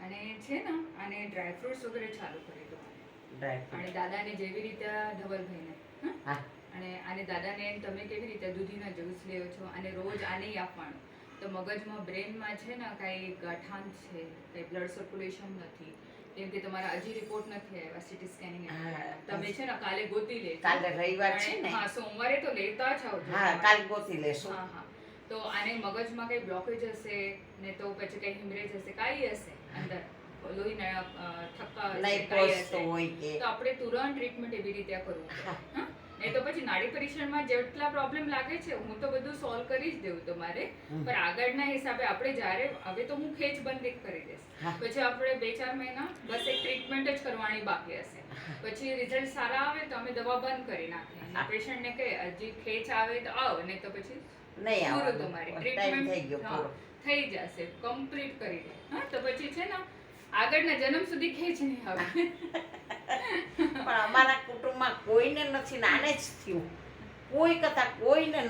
અને છે ને આને ડ્રાય ફ્રૂટ્સ વગેરે ચાલુ કરી દો અને દાદાને જેવી રીતે ધવલભાઈને હા અને આને દાદાને તમે કેવી રીતે દૂધીના જ્યુસ લેવો છો અને રોજ આને આપવાનું તો મગજમાં બ્રેનમાં છે ને કાંઈ ગઠાણ છે કાંઈ બ્લડ સર્ક્યુલેશન નથી કેમ કે તમારા હજી રિપોર્ટ નથી આવ્યા સીટી સ્કેનિંગ તમે છે ને કાલે ગોતી લેજો કાલે રવિવાર છે ને હા સોમવારે તો લેતા જ આવજો હા કાલ ગોતી લેશું હા હા તો આને મગજમાં કંઈ બ્લોકેજ હશે ને તો પછી કંઈ હિમરેજ હશે કાંઈ હશે અંદર લોહીના થક્કા નહીં કાંઈ પહોંચતો હશે હોય કે તો આપણે તુરંત ટ્રીટમેન્ટ એવી રીતે કરવું પડે હા નહીં તો પછી નાડી પરીક્ષણમાં જેટલા પ્રોબ્લેમ લાગે છે હું તો બધું સોલ્વ કરી જ દઉં તમારે પણ આગળના હિસાબે આપણે જ્યારે હવે તો હું ખેંચ બંધ કરી દઈશ પછી આપણે 2-4 મહિના બસ એક ટ્રીટમેન્ટ જ કરવાની બાકી હશે પછી રિઝલ્ટ સારા આવે તો અમે દવા બંધ કરી નાખીએ પેશન્ટને કહે હજી ખેંચ આવે તો આવો નહીં તો પછી નહીં પૂરું આવવાનું. તમારી ટાઈમ થઈ ગયો ટ્રીટમેન્ટ પૂરો. થઈ જશે કમ્પ્લીટ કરી દે હા તો પછી છે ને આગળના જન્મ સુધી ખેંચ નહીં આવે પણ અમારા કુટુંબમાં કોઈને નથી ને આને જ થયું કોઈ કરતા કોઈને